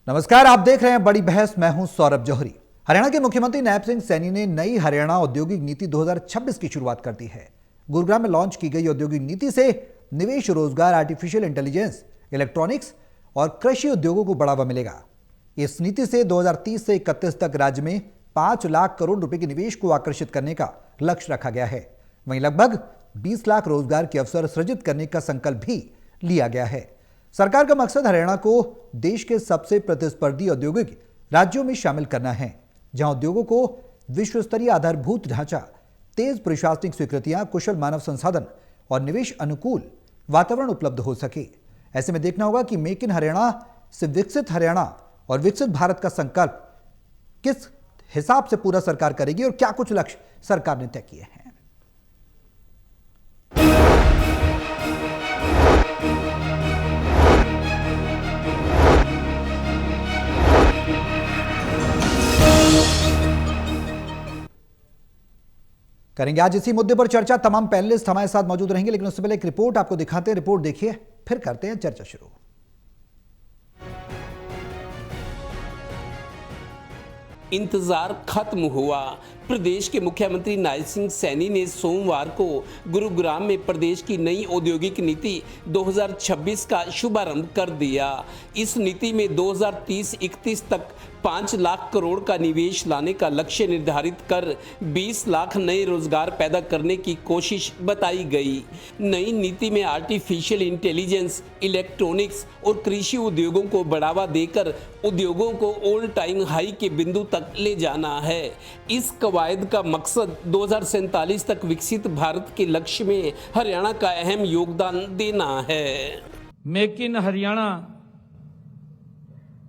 नमस्कार, आप देख रहे हैं बड़ी बहस। मैं हूं सौरभ जौहरी। हरियाणा के मुख्यमंत्री नायब सिंह सैनी ने नई हरियाणा औद्योगिक नीति 2026 की शुरुआत कर दी है। गुरुग्राम में लॉन्च की गई औद्योगिक नीति से निवेश, रोजगार, आर्टिफिशियल इंटेलिजेंस, इलेक्ट्रॉनिक्स और कृषि उद्योगों को बढ़ावा मिलेगा। इस नीति से 2030 से 31 तक राज्य में 5 लाख करोड़ रुपए के निवेश को आकर्षित करने का लक्ष्य रखा गया है। वहीं लगभग 20 लाख रोजगार के अवसर सृजित करने का संकल्प भी लिया गया है। सरकार का मकसद हरियाणा को देश के सबसे प्रतिस्पर्धी औद्योगिक राज्यों में शामिल करना है, जहां उद्योगों को विश्व स्तरीय आधारभूत ढांचा, तेज प्रशासनिक स्वीकृतियां, कुशल मानव संसाधन और निवेश अनुकूल वातावरण उपलब्ध हो सके। ऐसे में देखना होगा कि मेक इन हरियाणा से विकसित हरियाणा और विकसित भारत का संकल्प किस हिसाब से पूरा सरकार करेगी और क्या कुछ लक्ष्य सरकार ने तय किए हैं। करेंगे आज इसी मुद्दे पर चर्चा। तमाम पैनलिस्ट हमारे साथ मौजूद रहेंगे, लेकिन उससे पहले एक रिपोर्ट आपको दिखाते हैं। रिपोर्ट देखिए, फिर करते हैं चर्चा शुरू। इंतजार खत्म हुआ। प्रदेश के मुख्यमंत्री नायब सिंह सैनी ने सोमवार को गुरुग्राम में प्रदेश की नई औद्योगिक नीति 2026 का शुभारंभ कर दिया। इस नीति में 2030-31 तक 5 लाख करोड़ का निवेश लाने का लक्ष्य निर्धारित कर 20 लाख नए रोजगार पैदा करने की कोशिश बताई गई। नई नीति में आर्टिफिशियल इंटेलिजेंस, इलेक्ट्रॉनिक्स और कृषि उद्योगों को बढ़ावा देकर उद्योगों को ऑल टाइम हाई के बिंदु तक ले जाना है। इस कवायद का मकसद 2047 तक विकसित भारत के लक्ष्य में हरियाणा का अहम योगदान देना है। मेक इन हरियाणा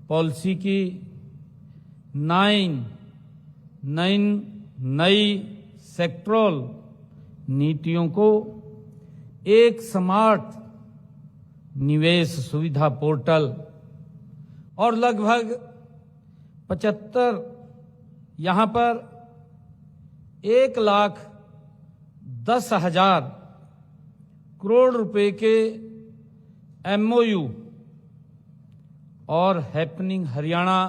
पॉलिसी की 9 नई सेक्टरल नीतियों को एक स्मार्ट निवेश सुविधा पोर्टल और लगभग 75 यहाँ पर 1,10,000 करोड़ रुपए के MOU और happening Haryana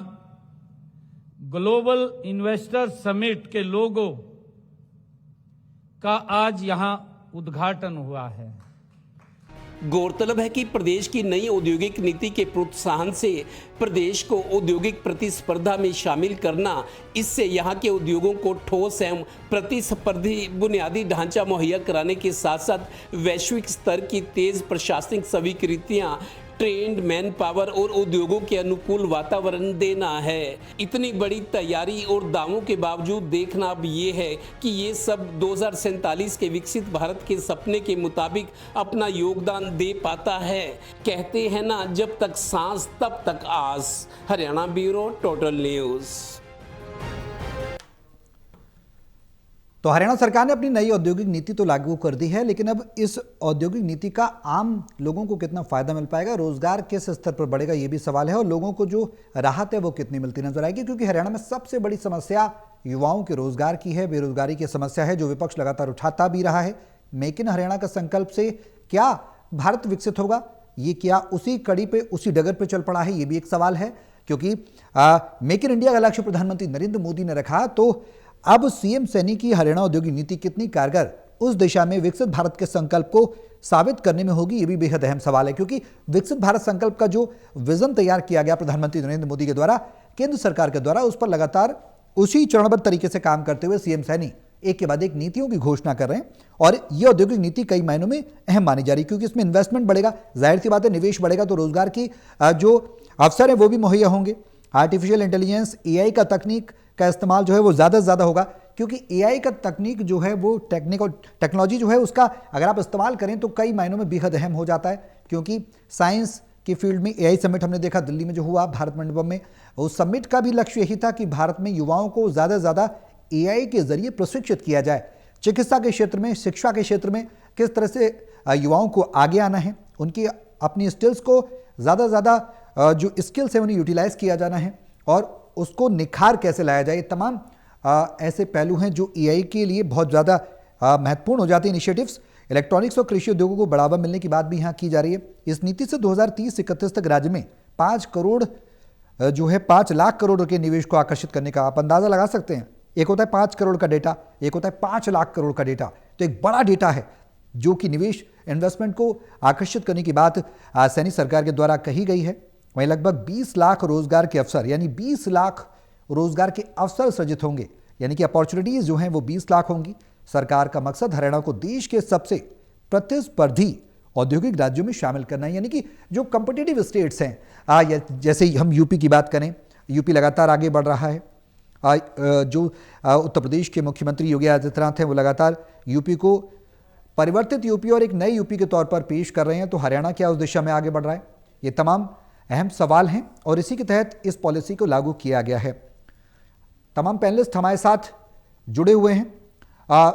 global investor summit के लोगो का आज यहां उद्घाटन हुआ है। गौरतलब है कि प्रदेश की नई औद्योगिक नीति के प्रोत्साहन से प्रदेश को औद्योगिक प्रतिस्पर्धा में शामिल करना, इससे यहां के उद्योगों को ठोस एवं प्रतिस्पर्धी बुनियादी ढांचा मुहैया कराने के साथ साथ वैश्विक स्तर की तेज प्रशासनिक स्वीकृतियां, ट्रेंड मैन पावर और उद्योगों के अनुकूल वातावरण देना है। इतनी बड़ी तैयारी और दावों के बावजूद देखना अब ये है कि ये सब 2047 के विकसित भारत के सपने के मुताबिक अपना योगदान दे पाता है। कहते हैं ना, जब तक सांस तब तक आस। Haryana bureau, total news. तो हरियाणा सरकार ने अपनी नई औद्योगिक नीति तो लागू कर दी है, लेकिन अब इस औद्योगिक नीति का आम लोगों को कितना फायदा मिल पाएगा, रोजगार किस स्तर पर बढ़ेगा, ये भी सवाल है। और लोगों को जो राहत है वो कितनी मिलती नजर आएगी, क्योंकि हरियाणा में सबसे बड़ी समस्या युवाओं के रोजगार की है, बेरोजगारी की समस्या है, जो विपक्ष लगातार उठाता भी रहा है। मेक इन हरियाणा का संकल्प से क्या भारत विकसित होगा, ये क्या उसी कड़ी पे, उसी डगर पे चल पड़ा है, ये भी एक सवाल है। क्योंकि मेक इन इंडिया का लक्ष्य प्रधानमंत्री नरेंद्र मोदी ने रखा, तो अब सीएम सैनी की हरियाणा औद्योगिक नीति कितनी कारगर उस दिशा में विकसित भारत के संकल्प को साबित करने में होगी, ये भी बेहद अहम सवाल है। क्योंकि विकसित भारत संकल्प का जो विजन तैयार किया गया प्रधानमंत्री नरेंद्र मोदी के द्वारा, केंद्र सरकार के द्वारा, उस पर लगातार उसी चरणबद्ध तरीके से काम करते हुए सीएम सैनी एक के बाद एक नीतियों की घोषणा कर रहे हैं। और ये औद्योगिक नीति कई मायनों में अहम मानी जा रही है, क्योंकि इसमें इन्वेस्टमेंट बढ़ेगा, जाहिर सी बात है, निवेश बढ़ेगा तो रोजगार की जो अवसर है वो भी मुहैया होंगे। आर्टिफिशियल इंटेलिजेंस, AI का तकनीक का इस्तेमाल जो है वो ज़्यादा से ज़्यादा होगा, क्योंकि AI का तकनीक जो है वो टेक्नोलॉजी जो है उसका अगर आप इस्तेमाल करें तो कई मायनों में बेहद अहम हो जाता है। क्योंकि साइंस की फील्ड में AI समिट हमने देखा दिल्ली में जो हुआ भारत मंडपम में, उस समिट का भी लक्ष्य यही था कि भारत में युवाओं को ज़्यादा से ज़्यादा AI के जरिए प्रशिक्षित किया जाए। चिकित्सा के क्षेत्र में, शिक्षा के क्षेत्र में किस तरह से युवाओं को आगे आना है, उनकी अपनी स्किल्स को ज़्यादा से ज़्यादा जो स्किल्स है उन्हें यूटिलाइज किया जाना है और उसको निखार कैसे लाया जाए। तमाम ऐसे पहलू हैं जो AI के लिए बहुत ज़्यादा महत्वपूर्ण हो जाते हैं इनिशिएटिव्स। इलेक्ट्रॉनिक्स और कृषि उद्योगों को बढ़ावा मिलने की बात भी यहाँ की जा रही है। इस नीति से 2030 से 31 तक राज्य में 5 जो है 5 लाख करोड़ के निवेश को आकर्षित करने का आप अंदाजा लगा सकते हैं। एक होता है 5 करोड़ का डेटा, एक होता है 5 लाख करोड़ का डेटा। तो एक बड़ा डेटा है जो कि निवेश इन्वेस्टमेंट को आकर्षित करने की बात सैनी सरकार के द्वारा कही गई है। वहीं लगभग 20 लाख रोजगार के अवसर, यानी 20 लाख रोजगार के अवसर सृजित होंगे, यानी कि अपॉर्चुनिटीज जो हैं वो 20 लाख होंगी। सरकार का मकसद हरियाणा को देश के सबसे प्रतिस्पर्धी औद्योगिक राज्यों में शामिल करना है, यानी कि जो कॉम्पिटिटिव स्टेट्स हैं, जैसे हम यूपी की बात करें, यूपी लगातार आगे बढ़ रहा है। जो उत्तर प्रदेश के मुख्यमंत्री योगी आदित्यनाथ हैं वो लगातार यूपी को परिवर्तित यूपी और एक नए यूपी के तौर पर पेश कर रहे हैं। तो हरियाणा क्या उस दिशा में आगे बढ़ रहा है? ये तमाम अहम सवाल हैं और इसी के तहत इस पॉलिसी को लागू किया गया है। तमाम पैनलिस्ट हमारे साथ जुड़े हुए हैं,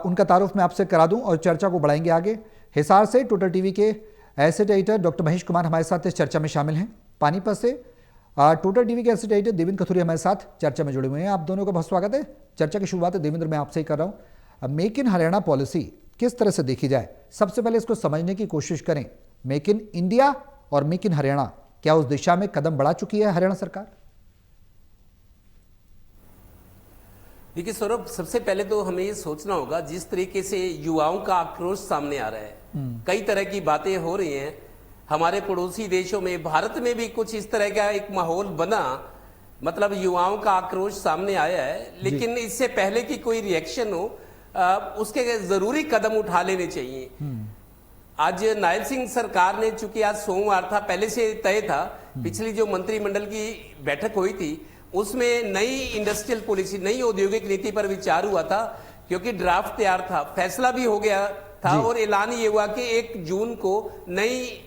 उनका तारुफ मैं आपसे करा दूं और चर्चा को बढ़ाएंगे आगे। हिसार से टोटल टीवी के asset editor doctor Mahesh Kumar हमारे साथ इस चर्चा में शामिल हैं। पानीपत से टोटल टीवी के एसेट एडिटर देवेंद्र कथुरिया हमारे साथ चर्चा में जुड़े हुए हैं। आप दोनों का बहुत स्वागत है। चर्चा की शुरुआत देवेंद्र मैं आपसे ही कर रहा हूँ। मेक इन हरियाणा पॉलिसी किस तरह से देखी जाए, सबसे पहले इसको समझने की कोशिश करें। मेक इन इंडिया और मेक इन हरियाणा, क्या उस दिशा में कदम बढ़ा चुकी है हरियाणा सरकार? देखिए सौरभ, सबसे पहले तो हमें ये सोचना होगा, जिस तरीके से युवाओं का आक्रोश सामने आ रहा है, कई तरह की बातें हो रही हैं हमारे पड़ोसी देशों में, भारत में भी कुछ इस तरह का एक माहौल बना, मतलब युवाओं का आक्रोश सामने आया है। लेकिन इससे पहले कि कोई रिएक्शन हो, उसके जरूरी कदम उठा लेने चाहिए। आज नायब सिंह सरकार ने, चूंकि आज सोमवार था, पहले से तय था, पिछली जो मंत्रिमंडल की बैठक हुई थी उसमें नई इंडस्ट्रियल पॉलिसी, नई औद्योगिक नीति पर विचार हुआ था, क्योंकि ड्राफ्ट तैयार था, फैसला भी हो गया था और ऐलान ये हुआ कि 1 जून को नई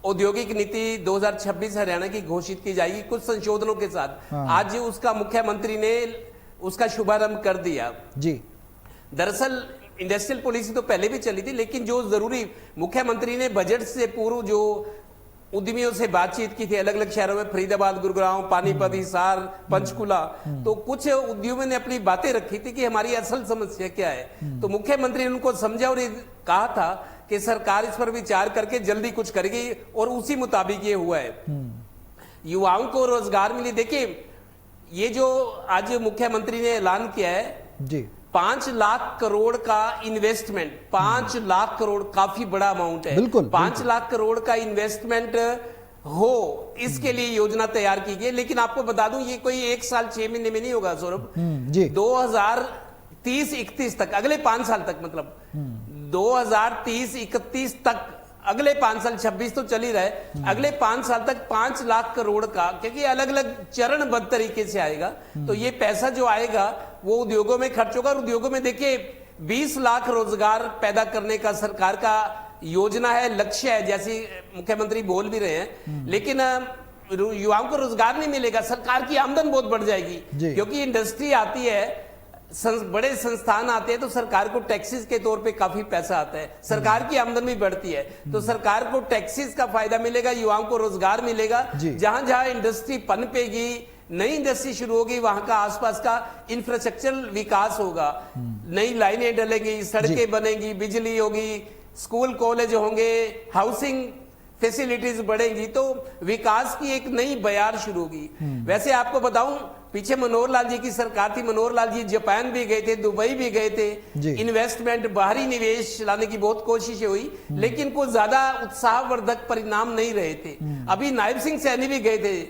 औद्योगिक नीति 2026 हरियाणा की घोषित की जाएगी कुछ संशोधनों के साथ। आज उसका मुख्यमंत्री ने उसका शुभारंभ कर दिया जी। दरअसल इंडस्ट्रियल पॉलिसी तो पहले भी चली थी, लेकिन जो जरूरी, मुख्यमंत्री ने बजट से पूर्व जो उद्यमियों से बातचीत की थी अलग अलग शहरों में, फरीदाबाद, गुरुग्राम, पानीपत, हिसार, पंचकुला, तो कुछ उद्यमियों ने अपनी बातें रखी थी कि हमारी असल समस्या क्या है। तो मुख्यमंत्री ने उनको समझा और कहा था कि सरकार इस पर विचार करके जल्दी कुछ करेगी और उसी मुताबिक ये हुआ है। युवाओं को रोजगार मिले। देखिए, ये जो आज मुख्यमंत्री ने ऐलान किया है जी, 5 लाख करोड़ का इन्वेस्टमेंट, 5 लाख करोड़ काफी बड़ा अमाउंट है। बिल्कुल 5 लाख करोड़ का इन्वेस्टमेंट हो, इसके लिए योजना तैयार की गई। लेकिन आपको बता दूं, ये कोई 1 साल 6 महीने में नहीं होगा सौरभ। 2030-31 तक, अगले 5 साल तक, मतलब 2030-31 तक, अगले 5 साल, 26 तो चल ही रहे, अगले 5 साल तक 5 लाख करोड़ का, क्योंकि अलग अलग चरणबद्ध तरीके से आएगा, तो ये पैसा जो आएगा वो उद्योगों में खर्च होगा। और उद्योगों में देखिए 20 लाख रोजगार पैदा करने का सरकार का योजना है, लक्ष्य है, जैसे मुख्यमंत्री बोल भी रहे हैं। लेकिन युवाओं को रोजगार नहीं मिलेगा, सरकार की आमदन बहुत बढ़ जाएगी, क्योंकि इंडस्ट्री आती है, बड़े संस्थान आते हैं, तो सरकार को टैक्सेस के तौर पे काफी पैसा आता है, सरकार की आमदन भी बढ़ती है, तो सरकार को टैक्सेस का फायदा मिलेगा, युवाओं को रोजगार मिलेगा। जहां जहां इंडस्ट्री पनपेगी, नई इंडस्ट्री शुरू होगी, वहां का आसपास का इंफ्रास्ट्रक्चर विकास होगा, नई लाइनें डलेंगी, सड़कें बनेंगी, बिजली होगी, स्कूल कॉलेज होंगे, हाउसिंग फैसिलिटीज बढ़ेंगी, तो विकास की एक नई बयार शुरू होगी। वैसे आपको बताऊं, पीछे मनोहर लाल जी की सरकार थी, मनोहर लाल जी जापान भी गए थे, दुबई भी गए थे, इन्वेस्टमेंट, बाहरी निवेश लाने की बहुत कोशिशें हुई, लेकिन कुछ ज्यादा उत्साहवर्धक परिणाम नहीं रहे थे। अभी नायब सिंह सैनी भी गए थे,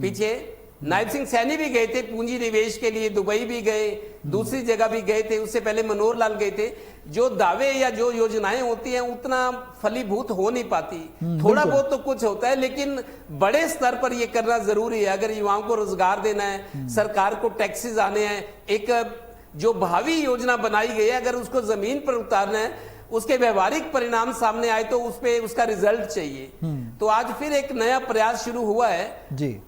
पीछे नायब सिंह सैनी भी गए थे पूंजी निवेश के लिए, दुबई भी गए, दूसरी जगह भी गए थे, उससे पहले मनोहर लाल गए थे। जो दावे या जो योजनाएं होती हैं उतना फलीभूत हो नहीं पाती, थोड़ा बहुत तो कुछ होता है, लेकिन बड़े स्तर पर यह करना जरूरी है। अगर युवाओं को रोजगार देना है, सरकार को टैक्सेस आने हैं, एक जो भावी योजना बनाई गई है अगर उसको जमीन पर उतारना है, उसके व्यवहारिक परिणाम सामने आए तो उस पे उसका रिजल्ट चाहिए। तो आज फिर एक नया प्रयास शुरू हुआ है जी,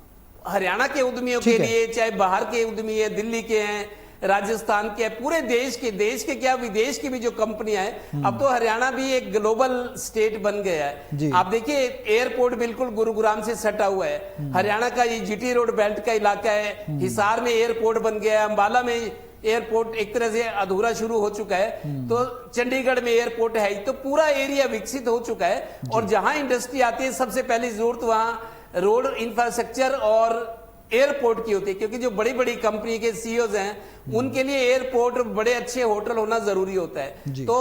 हरियाणा के उद्यमियों के लिए, चाहे बाहर के उद्यमी है, दिल्ली के हैं, राजस्थान के, पूरे देश के क्या, विदेश की भी जो कंपनियां हैं, अब तो हरियाणा भी एक ग्लोबल स्टेट बन गया है। आप देखिए, एयरपोर्ट बिल्कुल गुरुग्राम से सटा हुआ है, हरियाणा का ये जीटी रोड बेल्ट का इलाका है, हिसार में एयरपोर्ट बन गया है, अंबाला में एयरपोर्ट एक तरह से अधूरा शुरू हो चुका है, तो चंडीगढ़ में एयरपोर्ट है, तो पूरा एरिया विकसित हो चुका है। और जहां इंडस्ट्री आती है, सबसे पहली जरूरत वहां रोड इंफ्रास्ट्रक्चर और एयरपोर्ट की होती है, क्योंकि जो बड़ी बड़ी कंपनी के सीईओज हैं उनके लिए एयरपोर्ट, बड़े अच्छे होटल होना जरूरी होता है। तो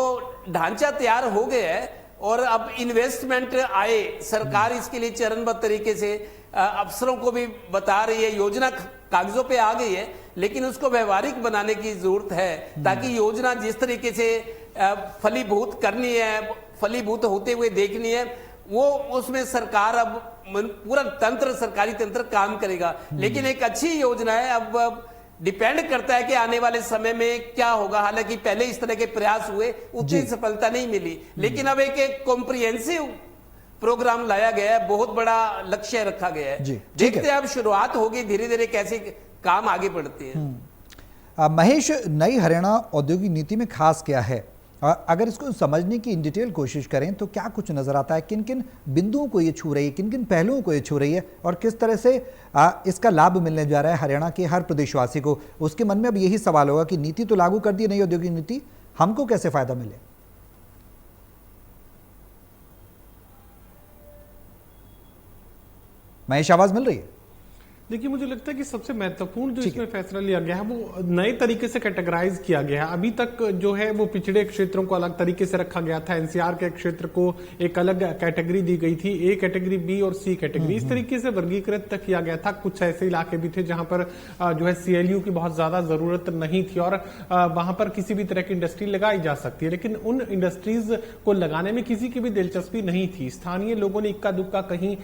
ढांचा तैयार हो गया है और अब इन्वेस्टमेंट आए, सरकार इसके लिए चरणबद्ध तरीके से अफसरों को भी बता रही है, योजना कागजों पे आ गई है, लेकिन उसको व्यवहारिक बनाने की जरूरत है ताकि योजना जिस तरीके से फलीभूत करनी है, फलीभूत होते हुए देखनी है, वो उसमें सरकार अब पूरा तंत्र, सरकारी तंत्र काम करेगा। लेकिन एक अच्छी योजना है, अब डिपेंड करता है कि आने वाले समय में क्या होगा। हालांकि पहले इस तरह के प्रयास हुए, उतनी सफलता नहीं मिली, लेकिन अब एक कॉम्प्रिहेंसिव प्रोग्राम लाया गया है, बहुत बड़ा लक्ष्य रखा गया है। देखते हैं अब शुरुआत होगी, धीरे धीरे कैसे काम आगे बढ़ते हैं। महेश, नई हरियाणा औद्योगिक नीति में खास क्या है? अगर इसको समझने की इन डिटेल कोशिश करें तो क्या कुछ नजर आता है? किन किन बिंदुओं को ये छू रही है, किन किन पहलुओं को ये छू रही है, और किस तरह से इसका लाभ मिलने जा रहा है हरियाणा के हर प्रदेशवासी को? उसके मन में अब यही सवाल होगा कि नीति तो लागू कर दी, नई औद्योगिक नीति, हमको कैसे फायदा मिले? महेश, आवाज मिल रही है? देखिए, मुझे लगता है कि सबसे महत्वपूर्ण जो इसमें फैसला लिया गया है वो नए तरीके से कैटेगराइज किया गया है। अभी तक जो है वो पिछड़े क्षेत्रों को अलग तरीके से रखा गया था, एनसीआर के क्षेत्र को एक अलग कैटेगरी दी गई थी, ए कैटेगरी, बी और सी कैटेगरी, इस तरीके से वर्गीकृत किया गया था। कुछ ऐसे इलाके भी थे जहां पर जो है सीएलयू की बहुत ज्यादा जरूरत नहीं थी और वहां पर किसी भी तरह की इंडस्ट्री लगाई जा सकती है, लेकिन उन इंडस्ट्रीज को लगाने में किसी की भी दिलचस्पी नहीं थी। स्थानीय लोगों ने इक्का दुक्का कहीं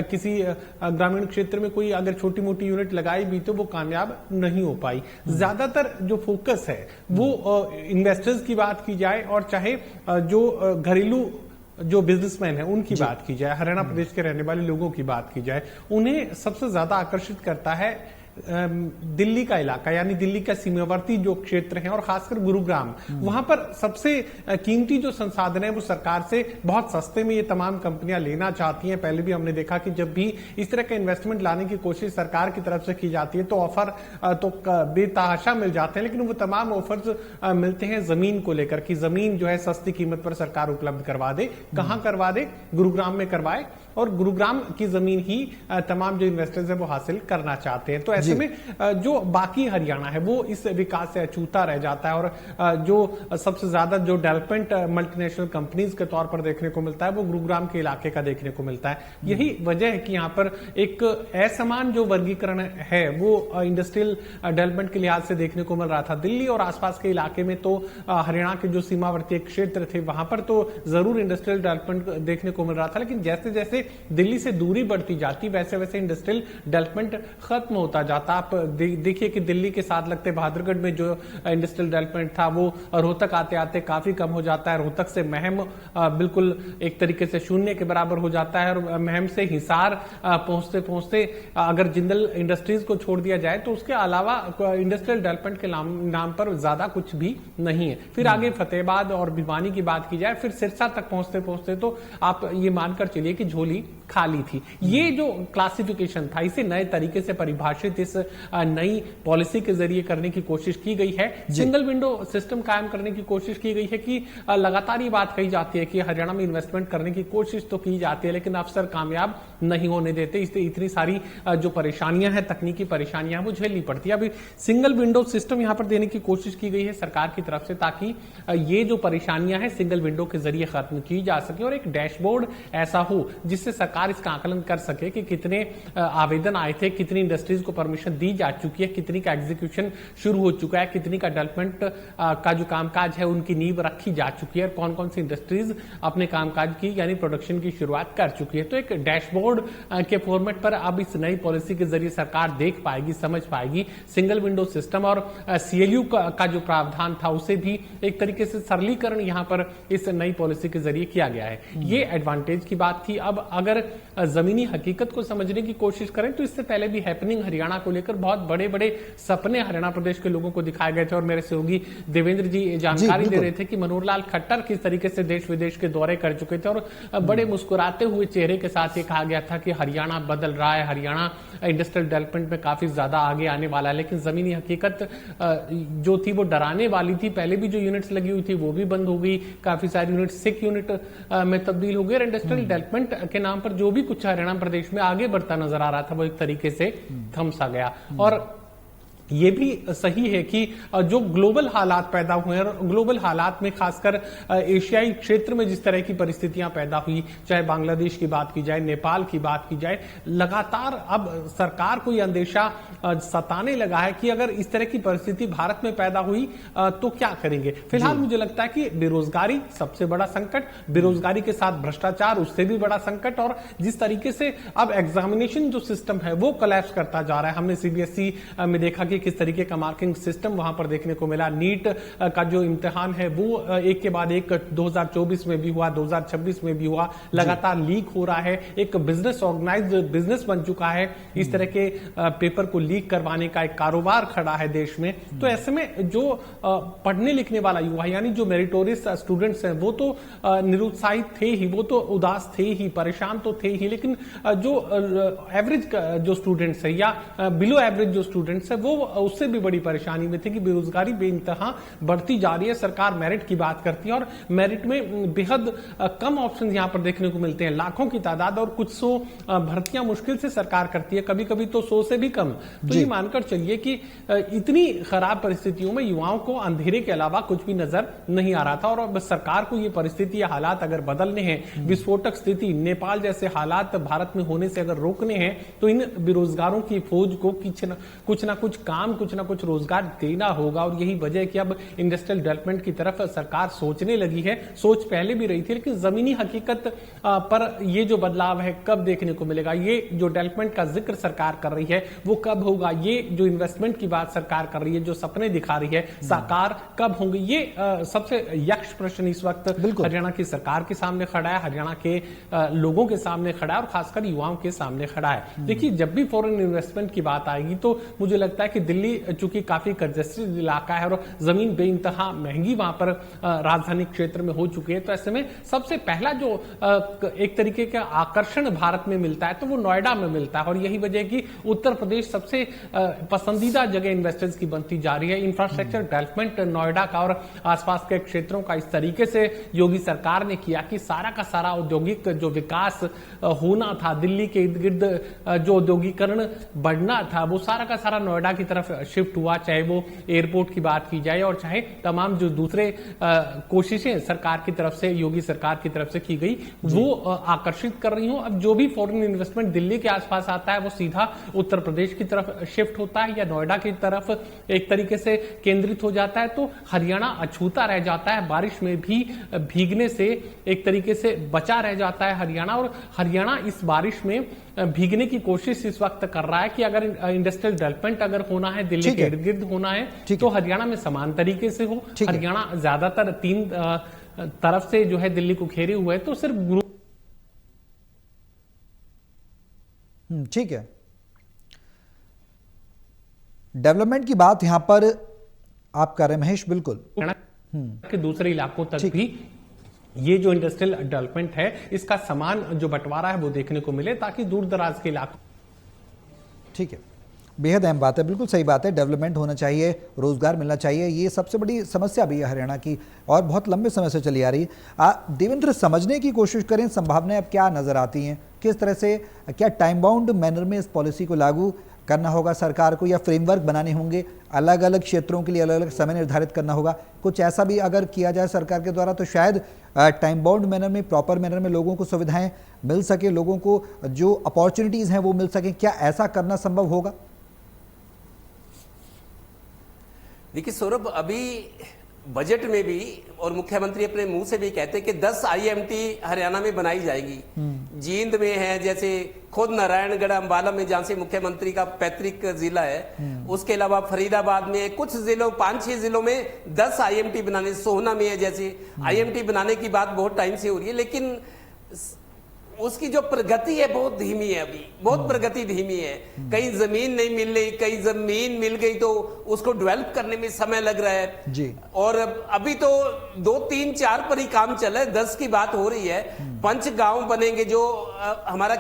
किसी ग्रामीण क्षेत्र में कोई अगर छोटी मोटी यूनिट लगाई भी तो वो कामयाब नहीं हो पाई। ज्यादातर जो फोकस है वो इन्वेस्टर्स की बात की जाए और चाहे जो घरेलू जो बिजनेसमैन है उनकी बात की जाए, हरियाणा प्रदेश के रहने वाले लोगों की बात की जाए, उन्हें सबसे ज्यादा आकर्षित करता है दिल्ली का इलाका, यानी दिल्ली का सीमावर्ती जो क्षेत्र है और खासकर गुरुग्राम। वहां पर सबसे कीमती जो संसाधन है वो सरकार से बहुत सस्ते में ये तमाम कंपनियां लेना चाहती हैं। पहले भी हमने देखा कि जब भी इस तरह का इन्वेस्टमेंट लाने की कोशिश सरकार की तरफ से की जाती है तो ऑफर तो बेतहाशा मिल जाते हैं, लेकिन वो तमाम ऑफर्स मिलते हैं जमीन को लेकर कि जमीन जो है सस्ती कीमत पर सरकार उपलब्ध करवा दे। कहां करवा दे? गुरुग्राम में करवाए, और गुरुग्राम की जमीन ही तमाम जो इन्वेस्टर्स हैं वो हासिल करना चाहते हैं। तो ऐसे में जो बाकी हरियाणा है वो इस विकास से अछूता रह जाता है और जो सबसे ज्यादा जो डेवलपमेंट मल्टीनेशनल कंपनीज के तौर पर देखने को मिलता है वो गुरुग्राम के इलाके का देखने को मिलता है। यही वजह है कि यहाँ पर एक असमान जो वर्गीकरण है वो इंडस्ट्रियल डेवलपमेंट के लिहाज से देखने को मिल रहा था। दिल्ली और आसपास के इलाके में तो हरियाणा के जो सीमावर्ती क्षेत्र थे वहां पर तो जरूर इंडस्ट्रियल डेवलपमेंट देखने को मिल रहा था, लेकिन जैसे जैसे दिल्ली से दूरी बढ़ती जाती वैसे वैसे इंडस्ट्रियल डेवलपमेंट खत्म होता जाता। आप देखिए कि दिल्ली के साथ लगते बहादुरगढ़ में जो इंडस्ट्रियल डेवलपमेंट था वो रोहतक आते आते काफी कम हो जाता है। रोहतक से महम बिल्कुल एक तरीके से शून्य के बराबर हो जाता है और महम से हिसार पहुंचते पहुंचते अगर जिंदल इंडस्ट्रीज को छोड़ दिया जाए तो उसके अलावा इंडस्ट्रियल डेवलपमेंट के नाम पर ज्यादा कुछ भी नहीं है। फिर आगे फतेहाबाद और भिवानी की बात की जाए, फिर सिरसा तक पहुंचते पहुंचते तो आप ये मानकर चलिए कि झोली खाली थी। ये जो क्लासिफिकेशन था इसे नए तरीके से परिभाषित इस नई पॉलिसी के जरिए करने की कोशिश की गई है। सिंगल विंडो सिस्टम कायम करने की कोशिश की गई है कि लगातार ये बात कही जाती है कि हरियाणा में इन्वेस्टमेंट करने की कोशिश तो की जाती है लेकिन अफसर कामयाब नहीं होने देते। इससे इतनी सारी जो परेशानियां हैं, तकनीकी परेशानियां वो झेलनी पड़ती है। अभी सिंगल विंडो सिस्टम यहां पर देने की कोशिश की गई है सरकार की तरफ से ताकि ये जो परेशानियां हैं सिंगल विंडो के जरिए खत्म की जा सके और एक डैशबोर्ड ऐसा हो जिससे सरकार इसका आकलन कर सके कि कितने आवेदन आए थे, कितनी इंडस्ट्रीज को परमिशन दी जा चुकी है, कितनी का एग्जीक्यूशन शुरू हो चुका है, कितनी का डेवलपमेंट का जो कामकाज है उनकी नींव रखी जा चुकी है, कौन कौन सी इंडस्ट्रीज अपने कामकाज की यानी प्रोडक्शन की शुरुआत कर चुकी है। तो एक डैशबोर्ड के फॉर्मेट पर अब इस नई पॉलिसी के जरिए सरकार देख पाएगी, समझ पाएगी। सिंगल विंडो सिस्टम और सीएलयू का जो प्रावधान था उसे भी एक तरीके से सरलीकरण यहां पर इस नई पॉलिसी के जरिए किया गया है। ये एडवांटेज की बात थी। अब अगर जमीनी हकीकत को समझने की कोशिश करें तो इससे पहले भी हैपनिंग हरियाणा को लेकर बहुत बड़े बड़े सपने हरियाणा प्रदेश के लोगों को दिखाए गए थे और मेरे सहयोगी देवेंद्र जी जानकारी दे रहे थे कि मनोहर लाल खट्टर किस तरीके से देश विदेश के दौरे कर चुके थे और बड़े मुस्कुराते हुए चेहरे के साथ ये कहा गया था कि हरियाणा बदल रहा है, हरियाणा इंडस्ट्रियल डेवलपमेंट में काफी ज्यादा आगे आने वाला है। लेकिन जमीनी हकीकत जो थी वो डराने वाली थी। पहले भी जो यूनिट्स लगी हुई थी वो भी बंद हो गई, काफी सारी यूनिट सिक यूनिट में तब्दील हो गई और इंडस्ट्रियल डेवलपमेंट के नाम पर जो भी कुछ हरियाणा प्रदेश में आगे बढ़ता नजर आ रहा था वो एक तरीके से थम सा गया। और ये भी सही है कि जो ग्लोबल हालात पैदा हुए हैं, और ग्लोबल हालात में खासकर एशियाई क्षेत्र में जिस तरह की परिस्थितियां पैदा हुई, चाहे बांग्लादेश की बात की जाए, नेपाल की बात की जाए, लगातार अब सरकार को यह अंदेशा सताने लगा है कि अगर इस तरह की परिस्थिति भारत में पैदा हुई तो क्या करेंगे। फिलहाल मुझे लगता है कि बेरोजगारी सबसे बड़ा संकट, बेरोजगारी के साथ भ्रष्टाचार उससे भी बड़ा संकट, और जिस तरीके से अब एग्जामिनेशन जो सिस्टम है वो कोलैप्स करता जा रहा है। हमने सीबीएसई में देखा कि किस तरीके का मार्किंग सिस्टम वहां पर देखने को मिला। नीट का जो इम्तिहान है वो एक के बाद एक 2024 में भी हुआ, 2026 में भी हुआ, लगातार लीक हो रहा है। एक बिजनेस, ऑर्गेनाइज्ड बिजनेस बन चुका है इस तरह के पेपर को लीक करवाने का, एक कारोबार खड़ा है देश में। तो ऐसे में जो पढ़ने लिखने वाला युवा, यानी जो मेरिटोरियस स्टूडेंट्स हैं, वो तो निरुत्साहित थे ही, वो तो उदास थे ही, परेशान तो थे ही, लेकिन जो एवरेज जो स्टूडेंट्स है या बिलो एवरेज जो स्टूडेंट्स है वो उससे भी बड़ी परेशानी में थे कि बेरोजगारी बेइंतहा बढ़ती जा रही है। सरकार मेरिट की बात करती है और मेरिट में बेहद कम ऑप्शन यहां पर देखने को मिलते हैं, लाखों की तादाद, और कुछ सौ भर्तियां मुश्किल से सरकार करती है, कभी कभी तो 100 से भी कम। तो ये मानकर चलिए कि इतनी खराब परिस्थितियों में युवाओं को अंधेरे के अलावा कुछ भी नजर नहीं आ रहा था। और अब सरकार को ये परिस्थिति या हालात अगर बदलने हैं, विस्फोटक स्थिति नेपाल जैसे हालात भारत में होने से अगर रोकने हैं, तो इन बेरोजगारों की फौज को कुछ ना कुछ काम, कुछ ना कुछ रोजगार देना होगा। और यही वजह है कि अब इंडस्ट्रियल डेवलपमेंट की तरफ सरकार सोचने लगी है। सोच पहले भी रही थी, लेकिन जमीनी हकीकत पर ये जो बदलाव है कब देखने को मिलेगा, ये जो डेवलपमेंट का जिक्र सरकार कर रही है वो कब होगा, ये जो इन्वेस्टमेंट की बात सरकार कर रही है, जो सपने दिखा रही है, साकार कब होंगे, ये सबसे यक्ष प्रश्न इस वक्त हरियाणा की सरकार के सामने खड़ा है, हरियाणा के लोगों के सामने खड़ा है, और खासकर युवाओं के सामने खड़ा है। देखिए, जब भी फॉरेन इन्वेस्टमेंट की बात आएगी तो मुझे लगता है कि दिल्ली चूंकि काफी कंजेस्टेड इलाका है और जमीन बेइंतहा महंगी वहां पर राजधानी क्षेत्र में हो चुकी है, तो ऐसे में सबसे पहला जो एक तरीके का आकर्षण भारत में मिलता है तो वो नोएडा में मिलता है। और यही वजह है कि उत्तर प्रदेश सबसे पसंदीदा जगह इन्वेस्टर्स की बनती जा रही है। इंफ्रास्ट्रक्चर डेवलपमेंट नोएडा का और आसपास के क्षेत्रों का इस तरीके से योगी सरकार ने किया कि सारा का सारा औद्योगिक जो विकास होना था, दिल्ली के इर्द गिर्द जो औद्योगिकरण बढ़ना था, वो सारा का सारा नोएडा की तरफ शिफ्ट हुआ। चाहे वो एयरपोर्ट की बात की जाए और चाहे तमाम जो दूसरे कोशिशें सरकार की तरफ से, योगी सरकार की तरफ से की गई, वो आकर्षित कर रही हूं। अब जो भी फॉरेन इन्वेस्टमेंट दिल्ली के आसपास आता है वो सीधा उत्तर प्रदेश की तरफ शिफ्ट होता है या नोएडा की तरफ एक तरीके से केंद्रित हो जाता है, तो हरियाणा अछूता रह जाता है, बारिश में भी भीगने से एक तरीके से बचा रह जाता है हरियाणा। और हरियाणा इस बारिश में भीगने की कोशिश इस वक्त कर रहा है कि अगर इंडस्ट्रियल डेवलपमेंट अगर होना है, दिल्ली के इर्द गिर्द होना है, तो हरियाणा में समान तरीके से हो। हरियाणा ज्यादातर 3 तरफ से जो है दिल्ली को घेरे हुए है, तो सिर्फ ग्रुप। ठीक है, डेवलपमेंट की बात यहां पर आप कर रहे हैं महेश, बिल्कुल के दूसरे इलाकों तक भी ये जो इंडस्ट्रियल डेवलपमेंट है इसका समान जो बंटवारा है वो देखने को मिले, ताकि दूर दराज के इलाकों। ठीक है, बेहद अहम बात है, बिल्कुल सही बात है, डेवलपमेंट होना चाहिए, रोजगार मिलना चाहिए, ये सबसे बड़ी समस्या भी है हरियाणा की और बहुत लंबे समय से चली आ रही है। देवेंद्र, समझने की कोशिश करें, संभावनाएं अब क्या नजर आती हैं, किस तरह से, क्या टाइम बाउंड मैनर में इस पॉलिसी को लागू करना होगा सरकार को, या फ्रेमवर्क बनाने होंगे, अलग अलग क्षेत्रों के लिए अलग अलग समय निर्धारित करना होगा, कुछ ऐसा भी अगर किया जाए सरकार के द्वारा तो शायद टाइम बाउंड मैनर में, प्रॉपर मैनर में लोगों को सुविधाएं मिल सके, लोगों को जो अपॉर्चुनिटीज हैं वो मिल सके, क्या ऐसा करना संभव होगा? देखिए सौरभ, अभी बजट में भी और मुख्यमंत्री अपने मुंह से भी कहते हैं कि 10 IIMT हरियाणा में बनाई जाएगी। जींद में है, जैसे खुद नारायणगढ़ अंबाला में जहां से मुख्यमंत्री का पैतृक जिला है, उसके अलावा फरीदाबाद में, कुछ जिलों 5-6 जिलों में 10 IIMT बनाने, सोहना में है जैसे IIMT बनाने की बात बहुत टाइम से हो रही है, लेकिन उसकी जो प्रगति है बहुत धीमी है, अभी बहुत प्रगति धीमी है। कहीं जमीन नहीं मिल रही, कहीं जमीन मिल गई तो उसको डेवलप करने में समय लग रहा है जी। और अभी तो 2, 3, 4 पर ही काम चल रहा है, 10 की बात हो रही है। 5 गांव बनेंगे जो हमारा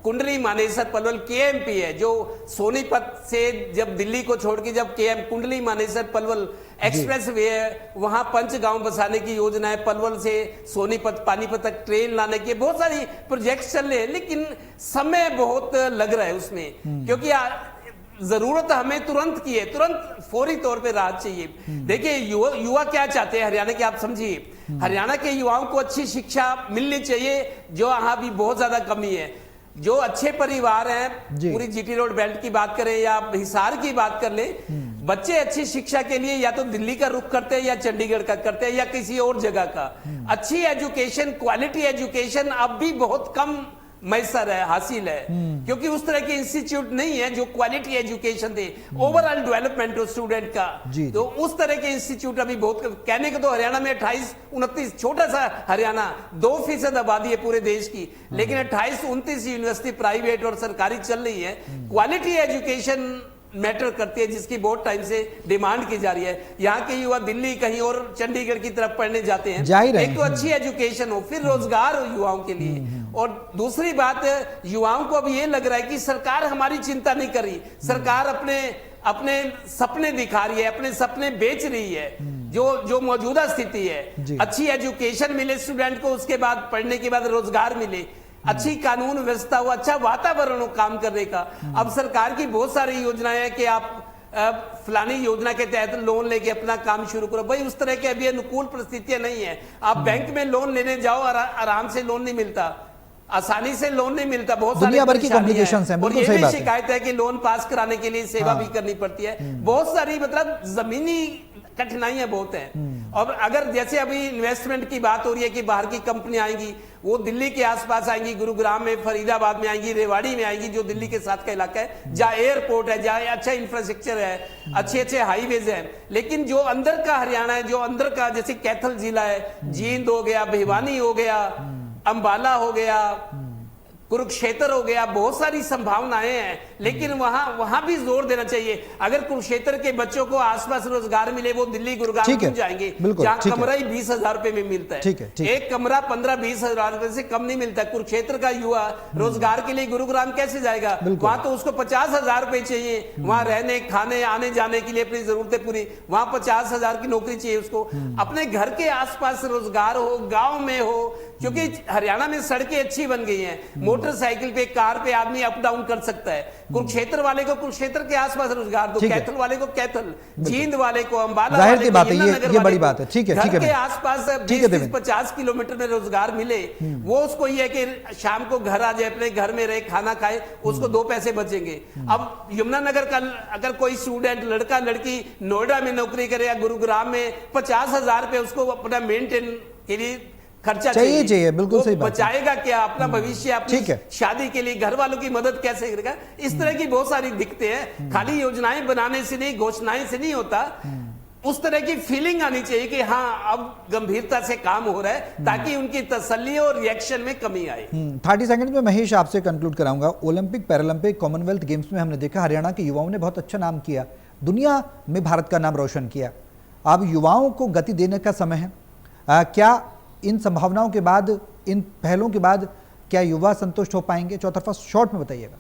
कुंडली मानेसर पलवल केएमपी है, जो सोनीपत से जब दिल्ली को छोड़ के जब कुंडली मानेसर पलवल एक्सप्रेस वे है, वहां पंचगांव बसाने की योजना है, पलवल से सोनीपत पानीपत तक ट्रेन लाने के बहुत सारी प्रोजेक्ट्स चल रहे हैं, लेकिन समय बहुत लग रहा है उसमें, क्योंकि जरूरत हमें तुरंत की है, तुरंत फौरी तौर पे राहत चाहिए। देखिए युवा क्या चाहते हैं हरियाणा के, आप समझिए, हरियाणा के युवाओं को अच्छी शिक्षा मिलनी चाहिए, जो यहाँ भी बहुत ज्यादा कमी है। जो अच्छे परिवार हैं, पूरी जीटी रोड बेल्ट की बात करें या हिसार की बात कर ले, बच्चे अच्छी शिक्षा के लिए या तो दिल्ली का रुख करते हैं या चंडीगढ़ का करते हैं या किसी और जगह का। अच्छी एजुकेशन, क्वालिटी एजुकेशन अब भी बहुत कम मैसर है, हासिल है, क्योंकि उस तरह के इंस्टीट्यूट नहीं है जो क्वालिटी एजुकेशन दे, ओवरऑल डेवलपमेंट हो स्टूडेंट का। तो उस तरह के इंस्टीट्यूट अभी बहुत, कहने को तो हरियाणा में 28-29, छोटा सा हरियाणा 2% आबादी है पूरे देश की, लेकिन 28-29 यूनिवर्सिटी प्राइवेट और सरकारी चल रही है। क्वालिटी एजुकेशन मैटर करती है, जिसकी बहुत टाइम से डिमांड की जा रही है। यहाँ के युवा दिल्ली कहीं और चंडीगढ़ की तरफ पढ़ने जाते हैं। एक तो अच्छी एजुकेशन हो, फिर रोजगार हो युवाओं के लिए, और दूसरी बात, युवाओं को अब ये लग रहा है कि सरकार हमारी चिंता नहीं कर रही, सरकार अपने सपने दिखा रही है, अपने सपने बेच रही है। जो मौजूदा स्थिति है, अच्छी एजुकेशन मिले स्टूडेंट को, उसके बाद पढ़ने के बाद रोजगार मिले, अच्छी कानून व्यवस्था हो, अच्छा वातावरण हो काम करने का। अब सरकार की बहुत सारी योजनाएं हैं कि आप फलानी योजना के तहत लोन लेके अपना काम शुरू करो। भाई उस तरह के अभी अनुकूल परिस्थितियां नहीं है। आप बैंक में लोन लेने जाओ, आराम से लोन नहीं मिलता, आसानी से लोन नहीं मिलता, बहुत सारी दुनिया भर की कॉम्प्लिकेशंस हैं। और ये भी शिकायत है कि लोन पास कराने के लिए सेवा भी करनी पड़ती है। बहुत सारी मतलब जमीनी कठिनाइयां बहुत हैं। और अगर जैसे अभी इन्वेस्टमेंट की बात हो रही है कि बाहर की कंपनी आएंगी, वो दिल्ली के आसपास आएंगी, गुरुग्राम में, फरीदाबाद में आएंगी, रेवाड़ी में आएंगी, जो दिल्ली के साथ का इलाका है, जहाँ एयरपोर्ट है, जहाँ अच्छा इंफ्रास्ट्रक्चर है, अच्छे हाईवेज हैं, लेकिन जो अंदर का हरियाणा है, जो अंदर का जैसे कैथल जिला है, जींद हो गया, भिवानी हो गया, अंबाला हो गया, कुरुक्षेत्र हो गया, बहुत सारी संभावनाएं हैं, लेकिन वहां भी जोर देना चाहिए। अगर कुरुक्षेत्र के बच्चों को आसपास रोजगार मिले, वो दिल्ली गुरुग्राम क्यों जाएंगे, जहां कमरा ही 20,000 रुपए में मिलता है। एक कमरा 15-20 हजार रुपए से कम नहीं मिलता। कुरुक्षेत्र का युवा रोजगार के लिए गुरुग्राम कैसे जाएगा? वहां तो उसको 50,000 रुपए चाहिए, वहां रहने, खाने, आने जाने के लिए अपनी जरूरतें पूरी, वहां 50,000 की नौकरी चाहिए उसको। अपने घर के आसपास रोजगार हो, गांव में हो, क्योंकि हरियाणा में सड़कें अच्छी बन गई हैं, मोटरसाइकिल पे, कार पे आदमी अप डाउन कर सकता है। कुरुक्षेत्र वाले को कुरुक्षेत्र के आसपास रोजगार दो, कैथल वाले को कैथल, जींद वाले को अंबाला, जाहिर सी बात है, ये बड़ी बात है। ठीक है, घर के आसपास 20-50 किलोमीटर में रोजगार मिले, वो उसको ये है कि शाम को घर आ जाए, अपने घर में रहे, खाना खाए, उसको 2 पैसे बचेंगे। अब यमुनानगर का अगर कोई स्टूडेंट, लड़का लड़की नोएडा में नौकरी करे या गुरुग्राम में, 50,000 रुपए उसको अपना मेंटेन के लिए खर्चा चाहिए, बिल्कुल सही बात। बचाएगा क्या अपना भविष्य, अपनी शादी के लिए घर वालों की मदद कैसे करेगा? इस तरह की बहुत सारी दिक्कतें हैं। खाली योजनाएं बनाने से नहीं, घोषणाएं से नहीं होता, उस तरह की फीलिंग आनी चाहिए कि हाँ अब गंभीरता से काम हो रहा है, ताकि उनकी तसल्ली और रिएक्शन में कमी आए। 30 सेकंड में महेश आपसे कंक्लूड कराऊंगा। ओलंपिक, पैरालंपिक, कॉमनवेल्थ गेम्स में हमने देखा हरियाणा के युवाओं ने बहुत अच्छा नाम किया, दुनिया में भारत का नाम रोशन किया। अब युवाओं को गति देने का समय है। क्या इन संभावनाओं के बाद, इन पहलों के बाद, क्या युवा संतुष्ट हो पाएंगे? चौतरफा शॉर्ट में बताइएगा।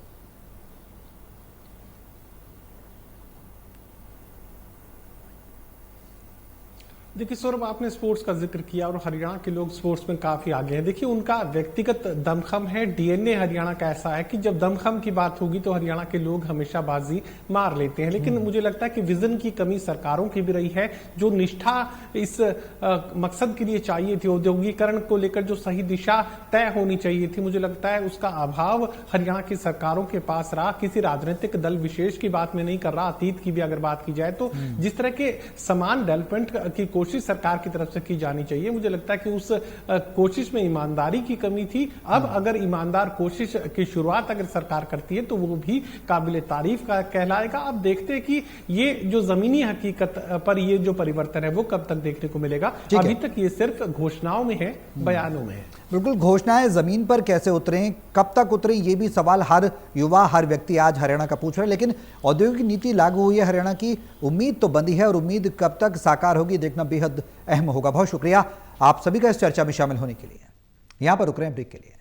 देखिए सौरभ, आपने स्पोर्ट्स का जिक्र किया और हरियाणा के लोग स्पोर्ट्स में काफी आगे हैं। देखिए उनका व्यक्तिगत दमखम है, डीएनए हरियाणा का ऐसा है कि जब दमखम की बात होगी तो हरियाणा के लोग हमेशा बाजी मार लेते हैं। लेकिन मुझे लगता है कि विजन की कमी सरकारों की भी रही है। जो निष्ठा इस मकसद के लिए चाहिए थी, औद्योगिकरण को लेकर जो सही दिशा तय होनी चाहिए थी, मुझे लगता है उसका अभाव हरियाणा की सरकारों के पास रहा। किसी राजनीतिक दल विशेष की बात में नहीं कर रहा, अतीत की भी अगर बात की जाए तो जिस तरह के समान डेवलपमेंट की कोशिश सरकार की तरफ से की जानी चाहिए, मुझे लगता है कि उस कोशिश में ईमानदारी की कमी थी। अब अगर ईमानदार कोशिश की शुरुआत अगर सरकार करती है तो वो भी काबिल तारीफ का कहलाएगा। अब देखते हैं कि ये जो जमीनी हकीकत पर ये जो परिवर्तन है वो कब तक देखने को मिलेगा। अभी तक ये सिर्फ घोषणाओं में है, बयानों में है। बिल्कुल, घोषणाएं जमीन पर कैसे उतरें, कब तक उतरें, ये भी सवाल हर युवा, हर व्यक्ति आज हरियाणा का पूछ रहा है। लेकिन औद्योगिक नीति लागू हुई है हरियाणा की, उम्मीद तो बंधी है और उम्मीद कब तक साकार होगी देखना बेहद अहम होगा। बहुत शुक्रिया आप सभी का इस चर्चा में शामिल होने के लिए। यहां पर रुक रहे हैं ब्रेक के लिए।